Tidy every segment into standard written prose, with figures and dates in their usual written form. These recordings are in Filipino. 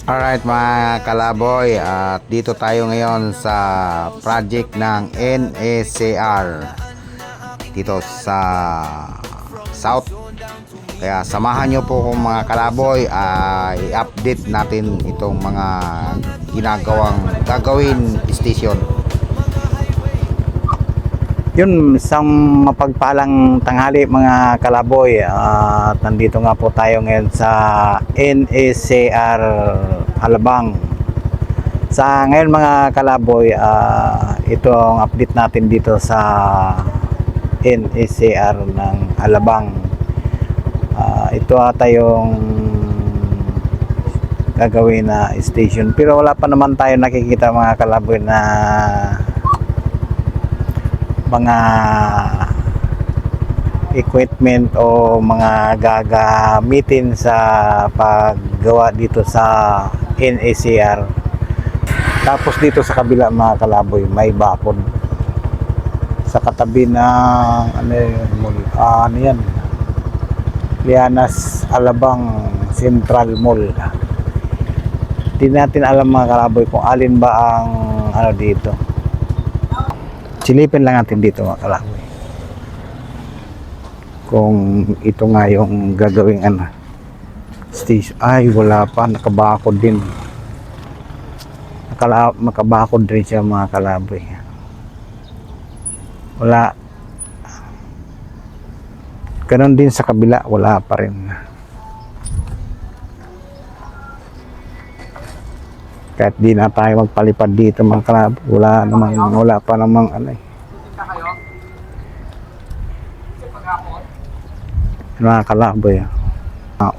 Alright mga kalaboy, at dito tayo ngayon sa project ng NSCR dito sa South. Kaya samahan nyo po kung mga kalaboy, i-update natin itong mga gagawin station. Yun, isang mapagpalang tanghali mga kalaboy, at nandito nga po tayo ngayon sa NSCR Alabang. Sa ngayon mga kalaboy, ito ang update natin dito sa NSCR ng Alabang. Ito ata yung gagawin na station, pero wala pa naman tayo nakikita mga kalaboy na mga equipment o mga gagamitin sa paggawa dito sa NSCR. Tapos dito sa kabila mga kalaboy, may bakod sa katabi ng ano yan, Lianas Alabang Central Mall. Hindi natin alam mga kalaboy kung alin ba ang ano dito. Silipin lang natin dito mga kalaboy kung ito nga yung gagawing station. Ay wala pa, nakabakod din, makabakod rin siya mga kalaboy. Wala, ganon din sa kabila, wala pa rin. Kahit di na tayo magpalipad dito mga kalaboy, wala pa namang mga kalaboy.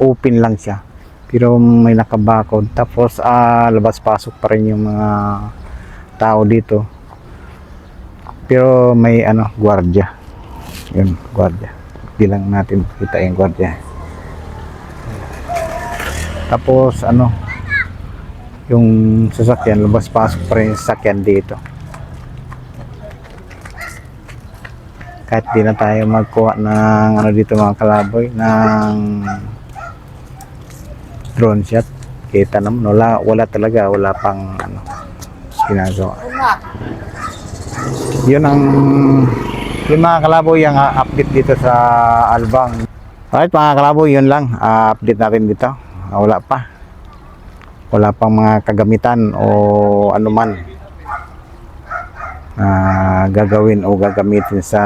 Open lang siya pero may nakabakod. Tapos labas pasok pa rin yung mga tao dito, pero may gwardiya. Yun, gwardiya. Di lang natin kita yung gwardiya. Tapos yung sasakyan, labas pasok pa rin yung sasakyan dito. Kahit di na tayo magkuha ng dito mga kalaboy, ng drone shot, kita naman wala talaga, wala pang ginagawa. Yun yung mga kalaboy ang update dito sa Alabang. Alright mga kalaboy, yun lang update natin dito. Wala pang mga kagamitan o anuman gagawin o gagamitin sa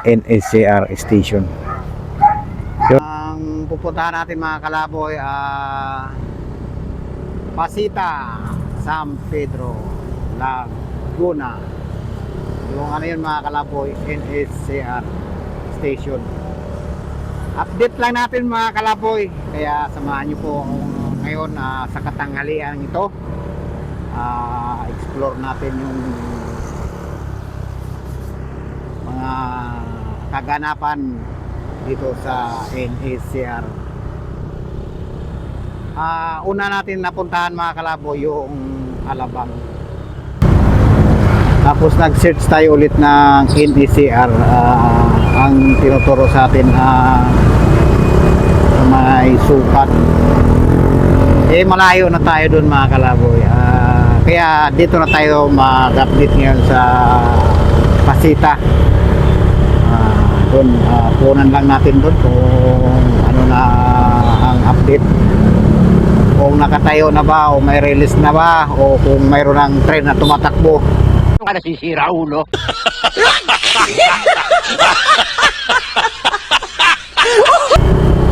NSCR station. Ang pupuntahan natin mga kalaboy, Pasita, San Pedro, Laguna. Yung yun mga kalaboy, NSCR station. Update lang natin mga kalaboy, kaya samahan nyo po ngayon sa katanghalian ito. Explore natin yung mga kaganapan dito sa NSCR. Una natin napuntahan mga kalaboy yung Alabang. Tapos nag-search tayo ulit ng NSCR. Ang tinuturo sa atin may sukat. Malayo na tayo dun mga kalaboy. Kaya dito na tayo mag-update ngayon sa Pasita. Doon punan lang natin doon kung ano na ang update, kung nakatayo na ba o may release na ba, o kung mayroon ng train na tumatakbo. Ka nasisira ulo.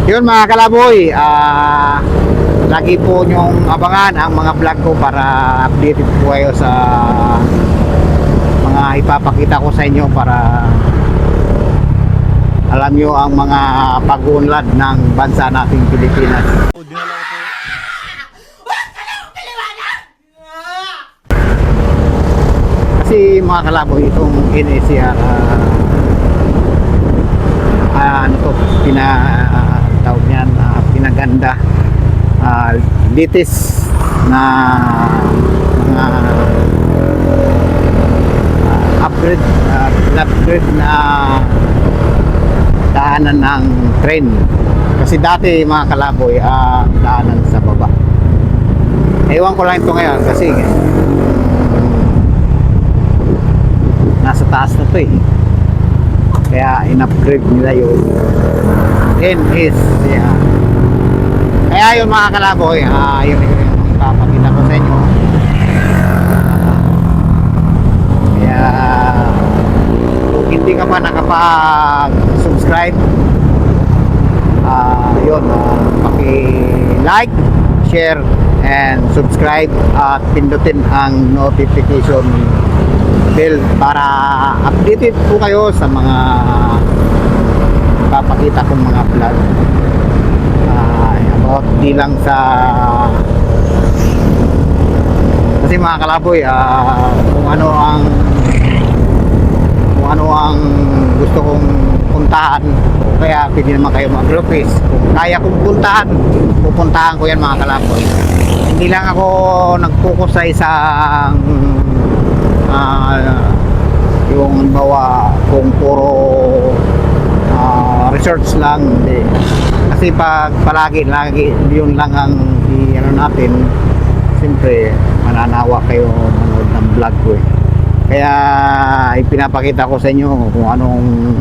Yun mga kalaboy, lagi po nyong abangan ang mga vlog ko para updated po kayo sa mga ipapakita ko sa inyo, para alam nyo ang mga pag-uunlad ng bansa nating Pilipinas. Kasi mga kalaboy, itong NSCR tawag niyan, pinaganda, litis na mga upgrade na daanan ng train. Kasi dati mga kalaboy, daanan sa baba. Ewan ko lang ito ngayon kasi nasa taas na to eh. Kaya in-upgrade nila yung NSCR. Kaya yung mga kalaboy, yun yung ipapakita ko sa inyo. Kaya kung hindi ka pa nakapag-subscribe, yun, paki-like, share, and subscribe at pindutin ang notification bell para updated po kayo sa mga papakita kong mga vlog about di lang sa kasi mga kalaboy, kung ano ang gusto kong puntahan, kaya pwede naman kayo mag-request. Kung kaya kong puntahan, pupuntahan ko yan mga kalaboy. Hindi lang ako nag-focus sa isang yung bawa kung puro research lang, hindi. Kasi pag palagi yun lang ang natin, siyempre mananawa kayo manood ng vlog ko eh. Kaya ipinapakita ko sa inyo kung anong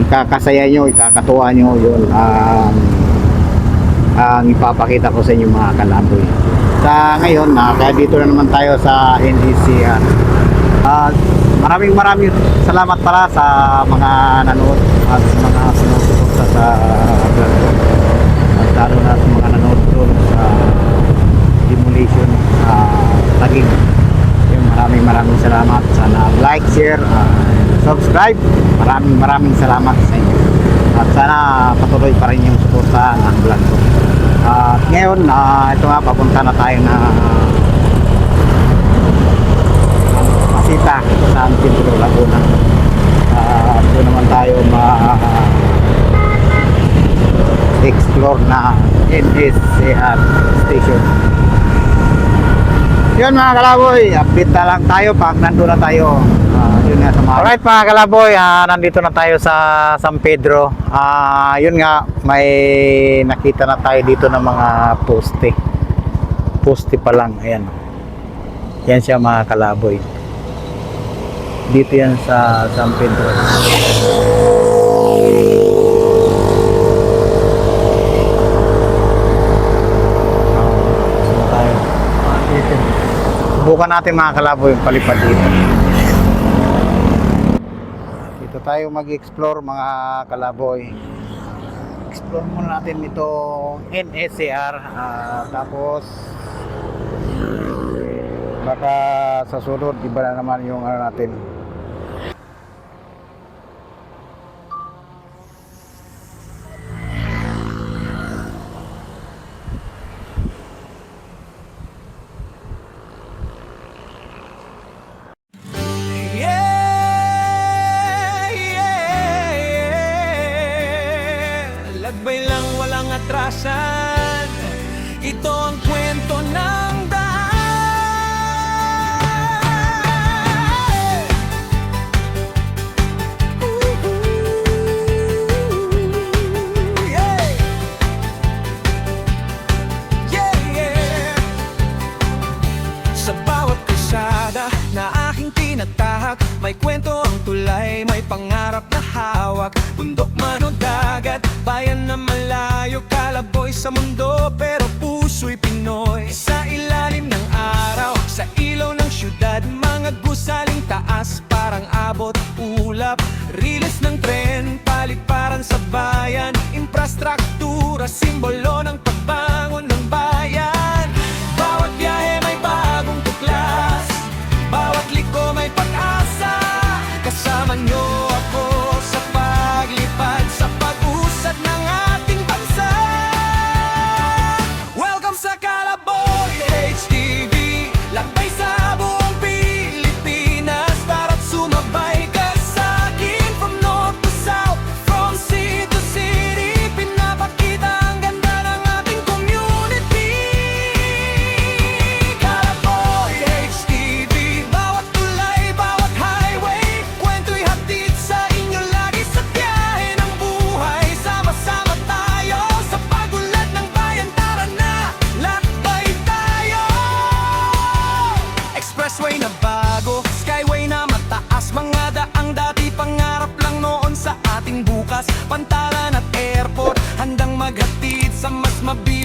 ikakasaya nyo, ikakatuwa nyo, yun ang ipapakita ko sa inyo mga kalaboy. Sa ngayon, kaya dito na naman tayo sa NSCR. Maraming salamat pala sa mga nanood at mga sinusuporta sa vlog ko. At lalo na sa mga nanood doon sa demolition Taguig. Maraming salamat. Sana like, share, subscribe. Maraming salamat sa inyo. At sana patuloy pa rin yung suporta ng vlog ko. At ngayon, ito nga, papunta na tayo na Masita sa Antipolo, Laguna. Doon naman tayo explore na NSCR station. Yun mga kalaboy, update na lang tayo pag nandun na tayo. Yun nga, alright mga kalaboy, nandito na tayo sa San Pedro. Yun nga, may nakita na tayo dito ng mga poste pa lang. Ayan, yan siya mga kalaboy, dito yan sa San Pedro. Subukan natin mga kalaboy yung palipad dito. Dito tayo mag-explore mga kalaboy. Explore muna natin itong NSCR. Tapos baka sa sunod iba na naman yung natin. Lagbay lang walang atrasan, ito ang kwento ng daan. Yeah. Yeah, yeah. Sa bawat kalsada na aking tinatahak, may kwento ang tulay, may pangarap na hawak. Bundok man o dagat, bayan na malayo, kalaboy sa mundo, pero puso'y Pinoy. Sa ilalim ng araw, sa ilaw ng syudad, mga gusaling taas, parang abot ulap. Riles ng tren, paliparan sa bayan, infrastruktura, simbolo ng pagbangon ng bayan. Bawat biyahe may bagong tuklas, bawat liko may pag-asa. Kasama nyo ako sa paglipad, sa pag-usad ng ating bansa.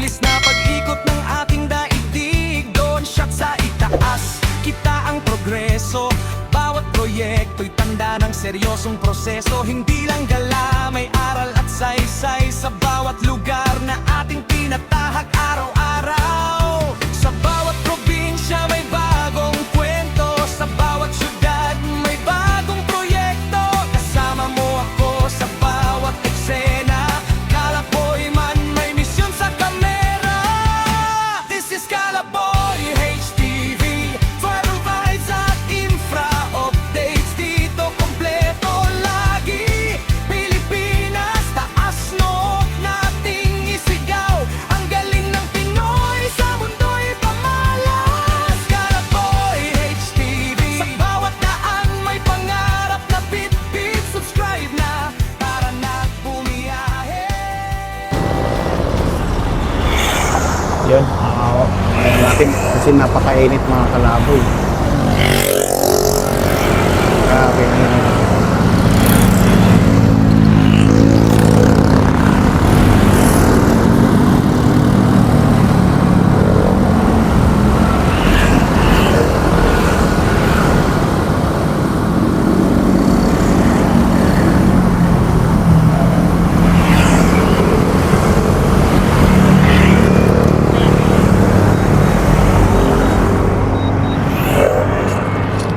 bilis na pag-ikot ng ating daigdig. Doon siya sa itaas, kita ang progreso. Bawat proyekto'y tanda ng seryosong proseso. Hindi lang gala, may aral at saysay sa bawat lugar na ating tinatahak araw-araw. Sa bawat probinsya may bagong kwento, sa bawat syudad may bagong proyekto. Kasama mo ako sa bawat eksena, Kalaboy man may misyon sa kamera. This is Kalaboy HTV, viral vibes at infra updates. Dito kompleto lagi, Pilipinas, taas no nating isigaw. Ang galing ng Pinoy, sa mundo'y pamalas. Kalaboy HTV, sa bawat daan may pangarap na bit-bit. Subscribe na para na bumiyahe. Yun, natin kasi napakainit mga kalaboy. Grabe.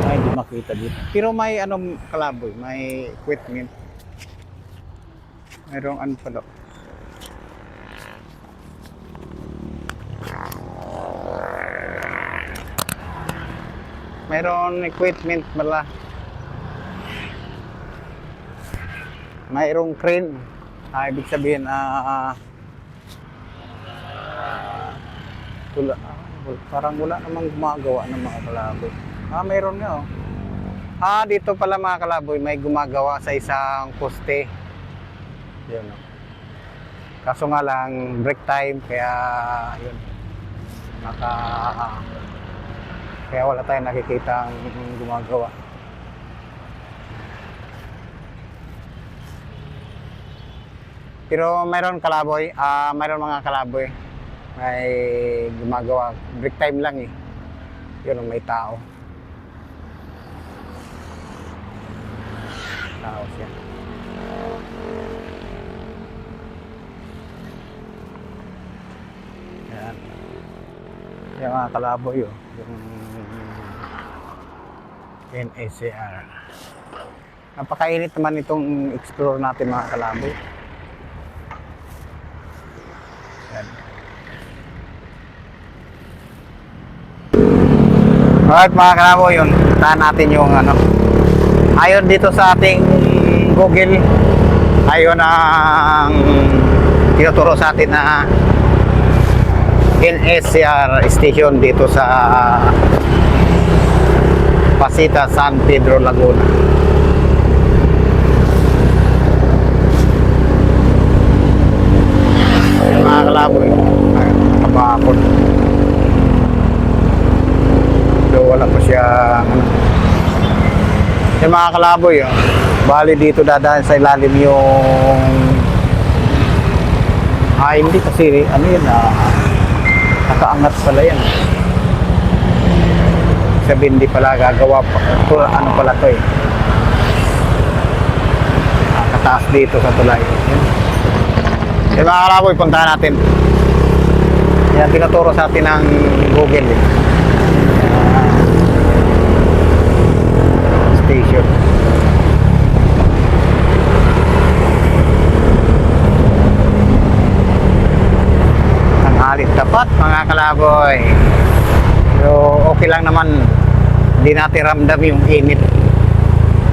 Ay, hindi makita dito. Pero may anong kalaboy, may equipment. Mayroong ano pala. Mayroong equipment pala. Mayroong crane. Ibig sabihin, parang wala namang gumagawa ng mga kalaboy. Mayroon nga oh. Dito pala mga kalaboy, may gumagawa sa isang poste. Yun oh. Kaso nga lang, break time, kaya yun. Kaya wala tayong nakikita ang gumagawa. Pero mayroon kalaboy, mayroon mga kalaboy. May gumagawa, break time lang eh. Yun, may tao. Tao siya. Yan. Yan mga kalaboy, oh. Yung NACR. Napakainit naman itong explore natin mga kalaboy. Yan. Alright mga kalaboy, yun. Puntahan natin yung ano. Ayon dito sa ating Google, ayon ang tinuturo sa atin na NSCR station dito sa Pasita, San Pedro, Laguna. Yung mga kalaboy, kabakot. So wala pa siya yung mga kalaboy oh. Bali dito dadaan sa ilalim yung hindi kasi ano yun nakaangat pala yan. Sabihin hindi pala gagawa pa ano pala to eh. Kataas dito sa tulay yung mga kalaboy, puntahan natin. Yan tinuturo sa atin ng Google eh. Station. Ang halit tapat mga kalaboy. So okay lang naman, hindi natin ramdam yung init.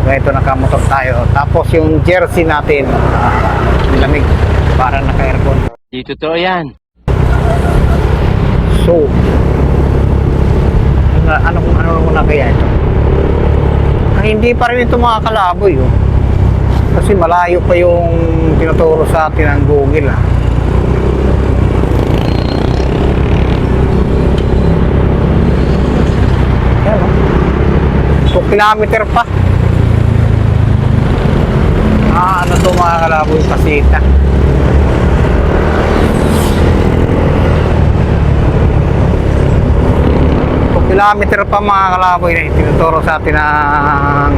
So ito nakamotor tayo. Tapos yung jersey natin lamig, parang naka-aircon. Di totoo yan. So ano na kaya ito? Hindi pa rin ito mga kalaboy oh. Kasi malayo pa yung tinuturo sa atin ng Google ah. Yan oh. 2 kilometer pa. Ano to mga kalaboy, Pasita. kilometer pa mga kalaboy na tinuturo sa atin ng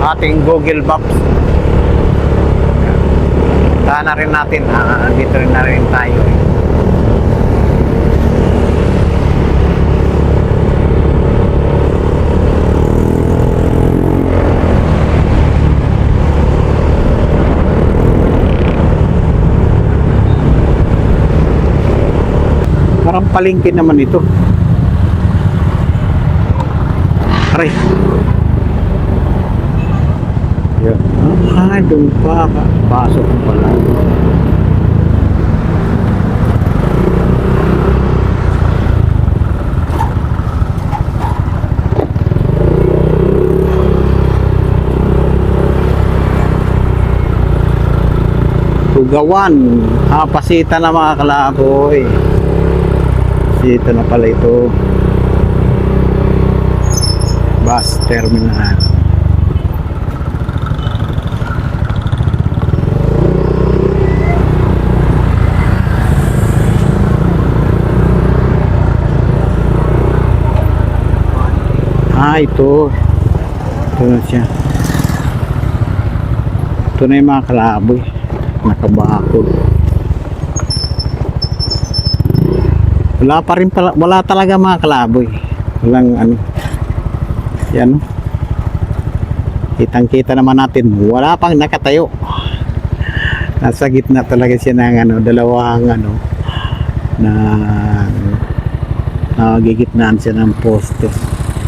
ating Google Maps. Saan na rin natin, dito rin na rin tayo. Parang palengke naman ito. Aray. Yan. Doon pa. Pasok pala. Tugawan. Pasita na mga kalaboy. Pasita na pala ito. Bus terminal. Ito. Ito na siya. Ito na yung mga kalaboy. Nakabakod. Wala pa rin pala, wala talaga mga kalaboy. Walang ano. Yan. Kitang-kita naman natin, wala pang nakatayo. Nasa gitna talaga siya ng ano, dalawang ano na nagigitnaan siya ng poste.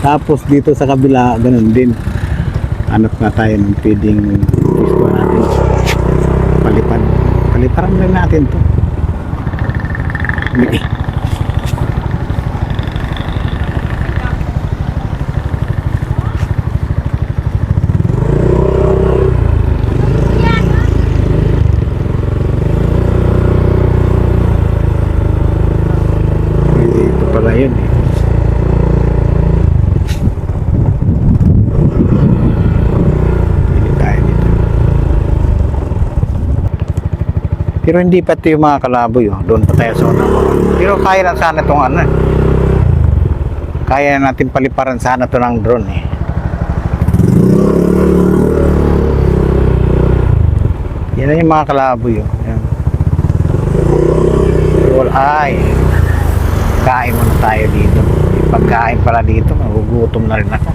Tapos dito sa kabila, ganun din. Hanap na tayo ng pwedeng gusto natin. Palipad. Paliparan lang natin to. Dito pala yun eh. Pero hindi pa ito yung mga kalaboy, oh. Doon pa tayo sa unang baba. Pero kaya na sana itong ano. Kaya na natin paliparan sana ito ng drone eh. Yan na yung mga kalaboy, oh. Yan. Well, ay. Kain muna tayo dito. Pagkain pala dito, magugutom na rin ako.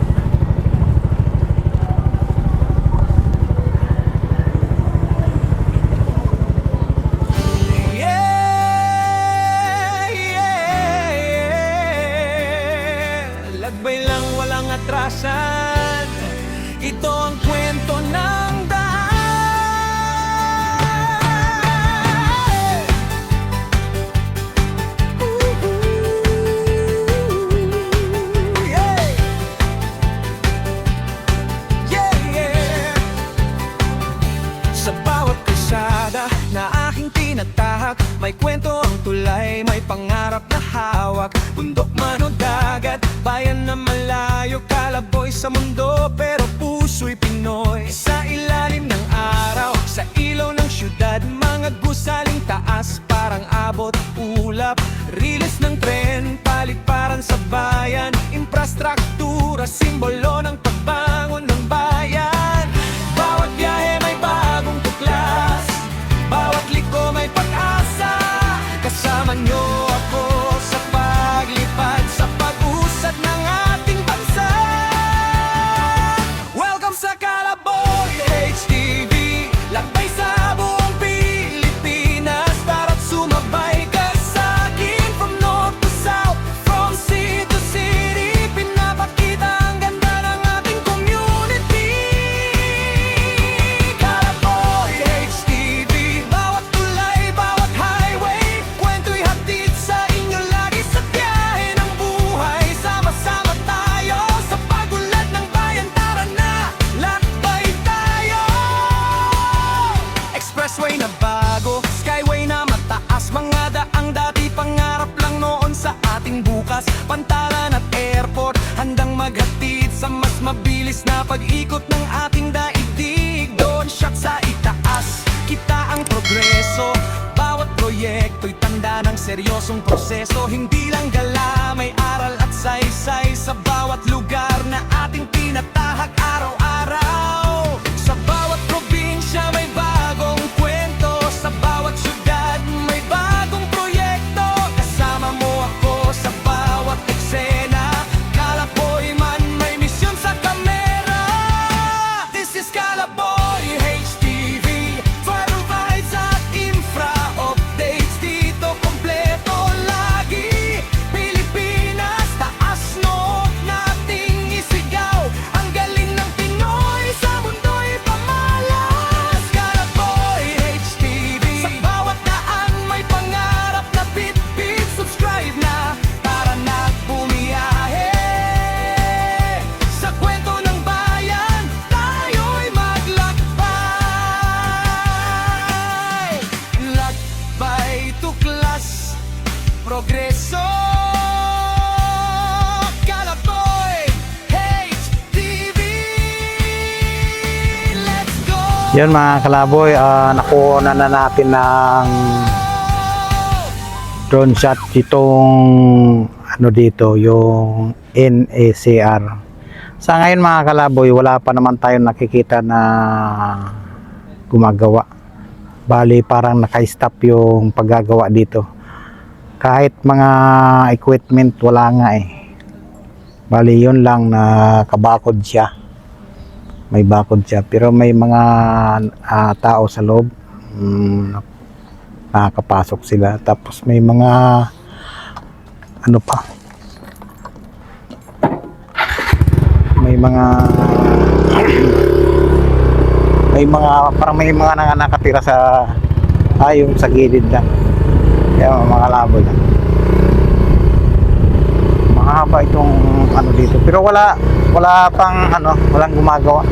Lagbay lang walang atrasan. Ito ang kwento ng daan. Yeah. Yeah, yeah. Sa bawat kalsada na aking tinatahak, may kwento ang tulay, may pangarap na hawak. Bundok man o dagat, bayan na malayo, kalaboy sa mundo, pero puso'y Pinoy. Sa ilalim ng araw, sa ilaw ng syudad, mga gusaling taas, parang abot ulap. Riles ng tren, palikparan sa bayan, infrastruktura, simbolo ng pagbangon ng bayan. Bawat biyahe may bagong tuklas, bawat liko may pag-asa. Kasama nyo ako sa paglipad, sa pag-usad ng ating bansa. Welcome sa Kalaboy HTV, lakbay sa buong Pilipinas. Tara't sumabay ka sa akin, from north to south, from sea to city. Pinapakita ang ganda ng ating community. Kalaboy HTV, bawat tulay, bawat highway, kwento'y hatid sa inyo lagi sa biyahe ng buhay. Sama-sama tayo sa pag-unlad ng bayan. Tara na, lakbay tayo. Expressway na bago, skyway na mataas, mga daang dati pangarap lang noon sa ating bukas. Pantalan at airport, handang maghatid sa mas mabilis na pag-ikot ng ating daigdig. Doon siya sa itaas, kita ang progreso, bawat proyekto'y tanda ng seryosong proseso, hindi lang gala, may aral at saysay sa bawat lugar na ating tinatahak araw-araw. Sa bawat probinsya may bagong kwento, sa bawat syudad may bagong proyekto. Kasama mo ako sa bawat eksena, Kalaboy man may misyon sa kamera. This is Kalaboy HTV, viral rides at infra updates dito kompleto lagi. Pilipinas, taas noob nating isigaw, ang galing ng Pinoy sa mundo'y pamalas. Kalaboy HTV, sa bawat daan may pangarap na bit-bit. Subscribe na para na bumiyahe sa kwento ng bayan, tayo'y maglakbay. Lakbay, tuklas, progreso. Kalaboy HTV, let's go! Yan mga kalaboy, nakuha na natin ng drone shot itong ano dito, yung NACR. Sa ngayon mga kalaboy, wala pa naman tayong nakikita na gumagawa. Bali parang naka-stop yung paggagawa dito. Kahit mga equipment wala nga eh. Bali yun lang na kabakod siya. May bakod siya, pero may mga tao sa loob. Nakakapasok sila. Tapos may mga ano pa, may mga parang may mga nakatira sa yung sa gilid lang. Kaya mga kalaboy lang. Mahaba itong ano dito, pero wala pang ano, walang gumagawa.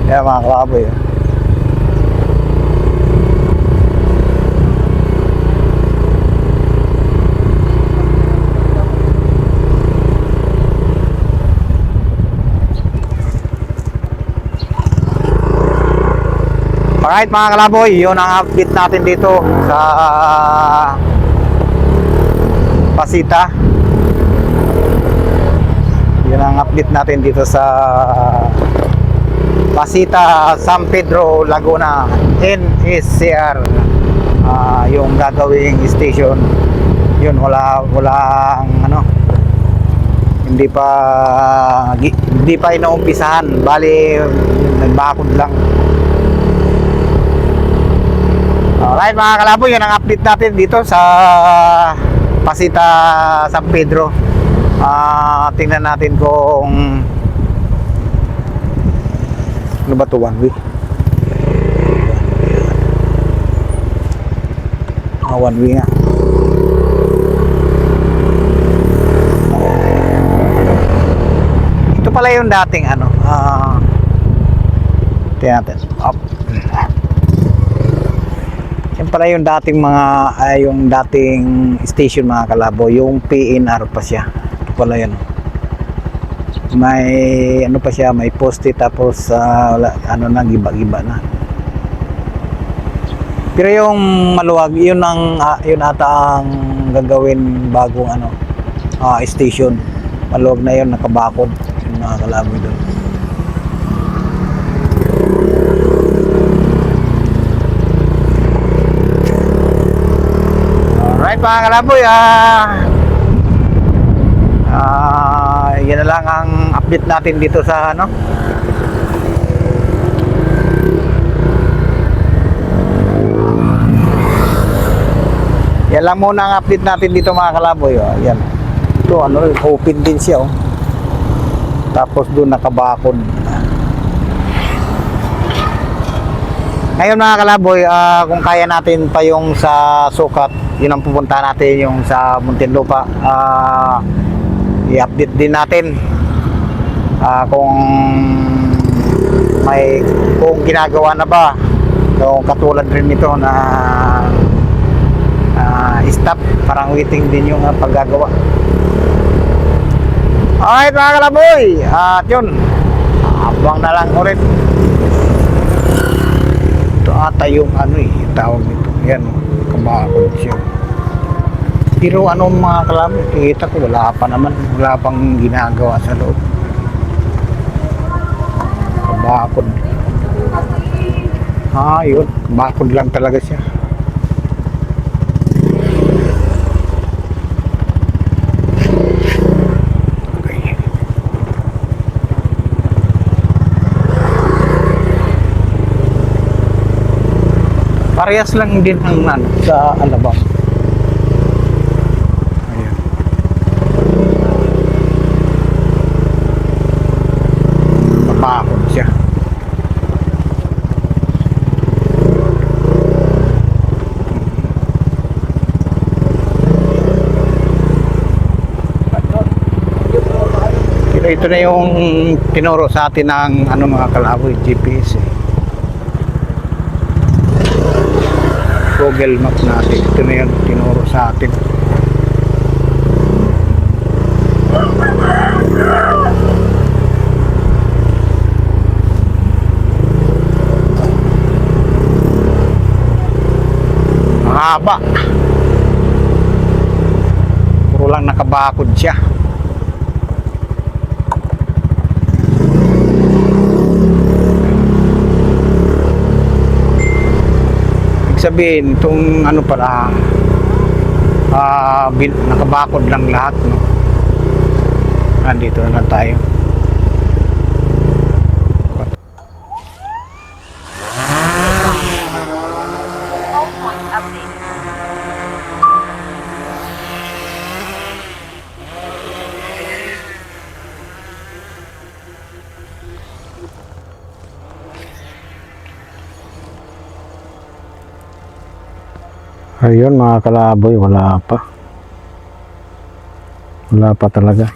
Kaya mga kalaboy, alright mga kalaboy, yun ang update natin dito sa Pasita. Yun ang update natin dito sa Pasita, San Pedro, Laguna, NACR. Yung gagawing station. Yun, walang ano, hindi pa inaumpisahan. Bali nagbakod lang. Alright mga kalaboy, yun ang update natin dito sa Pasita, San Pedro. Tingnan natin kung ano ba ito, one way. One way nga. Ito pala yung dating ano, tingnan natin. Up. Yan pala yung dating yung dating station mga kalabo, yung PNR pa siya. Ito pala yan. May ano pa siya, may poste, tapos ano na, giba-giba na. Pero yung maluwag, yun ata ang gagawin bagong ano, station. Maluwag na yun, nakabakod yung mga kalabo doon. Alright mga kalaboy, yan na lang ang update natin dito sa ano, yan lang muna ang update natin dito mga kalaboy. Yan, ito ano, open din siya tapos doon nakabakod. Ngayon mga kalaboy, kung kaya natin pa yung sa Sukat, yun ang pupunta natin, yung sa Muntinlupa. I-update din natin kung ginagawa na ba, kung katulad rin nito na stop, parang waiting din yung paggagawa. Alright mga kalaboy, at yun, abang na lang ulit. Ito ata yung ano eh, yung tawag nito. Yan, kabakod siya. Pero ano mga kalabot, kita ko wala pa naman, wala pang ginagawa sa loob. Kabakod. Yun, kabakod lang talaga siya. Okay. Parehas lang din ang ano, sa Alabang. Ayan. Mabakod siya. Pero ito na yung tinuro sa atin ng ano mga kalaboy, GPS eh. Google Map natin. Ito na yun, tinuro sa atin. Mahaba. Puro lang nakabakod siya. Sabihin itong ano pala nakabakod lang lahat, no? Nandito na lang tayo. Ayun mga kalaboy, wala pa. Wala pa talaga.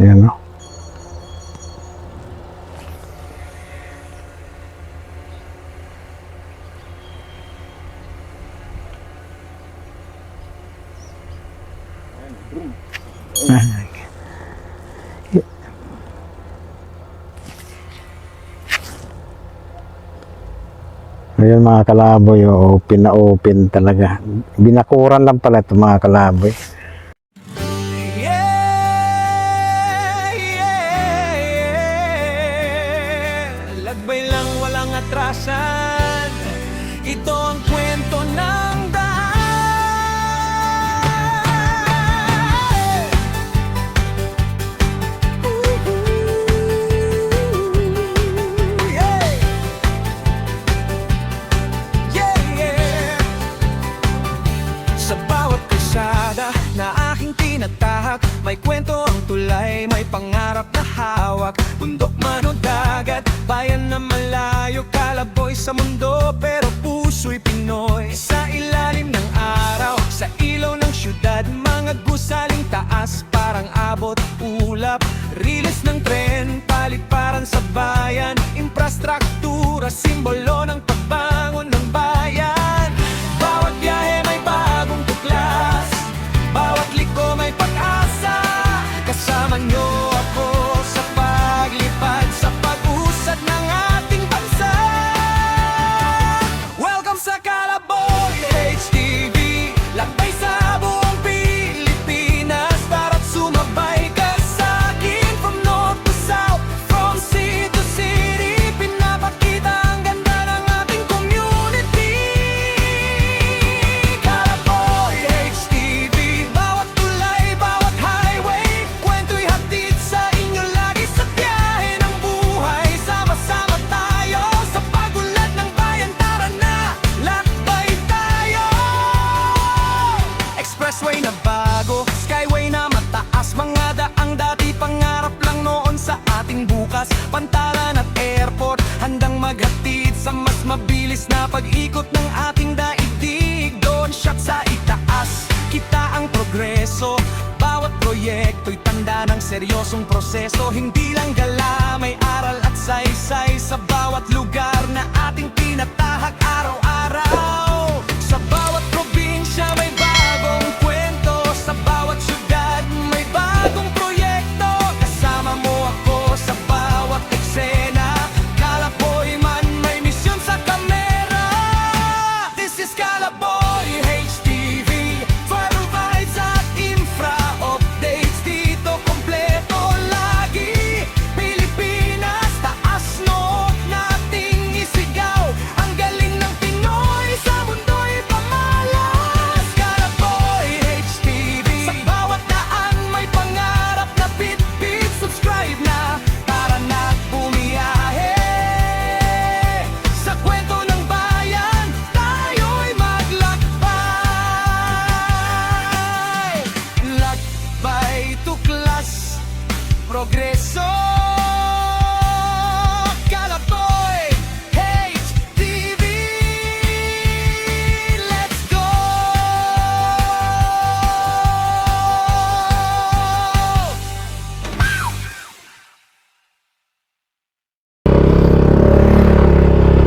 Ayan, no? Ayun mga kalaboy, open na open talaga. Binakuran lang pala ito mga kalaboy. Lagbay lang walang atrasan. Ito ang kwento ng daan. Sa bawat kalsada na aking tinatahak, may kwento ang tulay, may pangarap na hawak. Bundok man o dagat, bayan na malayo, kalaboy sa mundo, pero puso'y Pinoy. Sa ilalim ng araw, sa ilaw ng syudad, mga gusaling taas, parang abot ulap. Riles ng tren, paliparan sa bayan, infrastruktura, simbolo ng pagbangon ng bayan. Bawat biyahe may bagong tuklas, bawat liko may pag-asa. Kasama nyo ako sa paglipad, sa pag-usad ng ating bansa. Welcome sa Kalaboy HTV, lakbay sa buong Pilipinas. Tara't sumabay ka sa akin, from north to south, from city to city. Pinapakita ang ganda ng ating community. Kalaboy HTV, bawat tulay, bawat highway, kwento'y hatid sa inyo lagi sa biyahe ng buhay. Sama-sama tayo sa pag-unlad ng bayan. Tara na, lakbay tayo. Expressway na bago, skyway na mataas, mga daang dati pangarap lang noon sa ating bukas. Pantalan at airport, handang maghatid sa mas mabilis na pag-ikot ng ating daigdig. Doon shot sa itaas, kita ang progreso. Bawat proyekto'y tanda ng seryosong proseso. Hindi lang gala, may aral at saysay sa bawat lugar na ating tinatahak araw-araw. Sa bawat probinsya may bagong kwento, sa bawat syudad may bagong proyekto. Kasama mo ako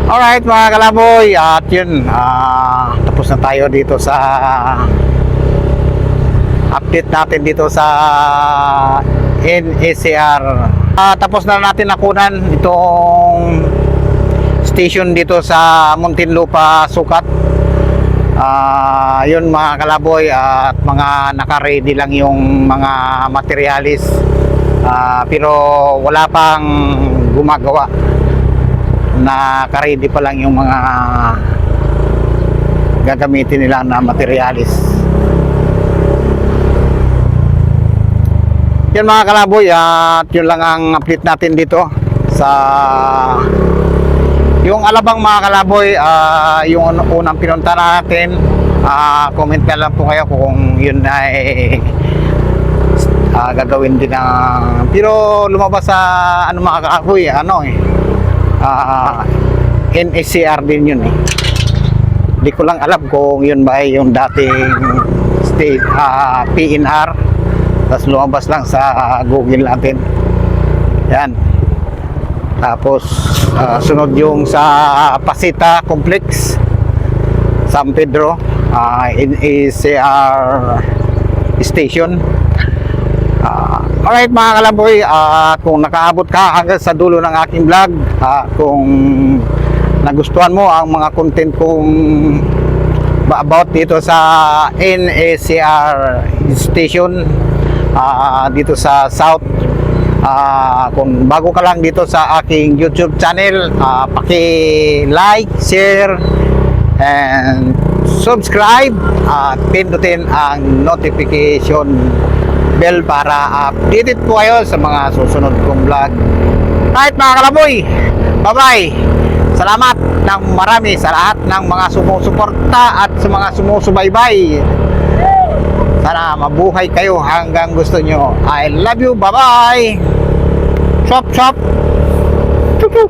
Alright mga kalaboy, at yun, tapos na tayo dito sa update natin dito sa NACR. Tapos na natin nakunan itong station dito sa Muntinlupa, Sukat. Yun mga kalaboy, at mga naka-ready lang yung mga materialis, pero wala pang gumagawa, naka-ready pa lang yung mga gagamitin nila na materialis. Yan mga kalaboy, at yun lang ang update natin dito sa yung Alabang mga kalaboy. Yung unang pinunta natin, comment na lang po kayo kung yun ay gagawin din ng, pero lumabas sa ano mga kalaboy, NACR din yun eh. Hindi ko lang alam kung yun ba ay yung dating state PNR, tapos lumabas lang sa Google natin. Yan. Tapos sunod yung sa Pasita Complex, San Pedro, NACR station. Alright mga kalaboy, kung nakaabot ka hanggang sa dulo ng aking vlog, kung nagustuhan mo ang mga content kong about dito sa NACR station dito sa South, kung bago ka lang dito sa aking YouTube channel, paki-like, share, and subscribe, at pindutin ang notification bell para updated po kayo sa mga susunod kong vlog. Right mga kalaboy, bye bye. Salamat ng marami sa lahat ng mga sumusuporta at sa mga sumusubaybay. Sana mabuhay kayo hanggang gusto nyo. I love you, bye bye. Chop chop. Chup chup.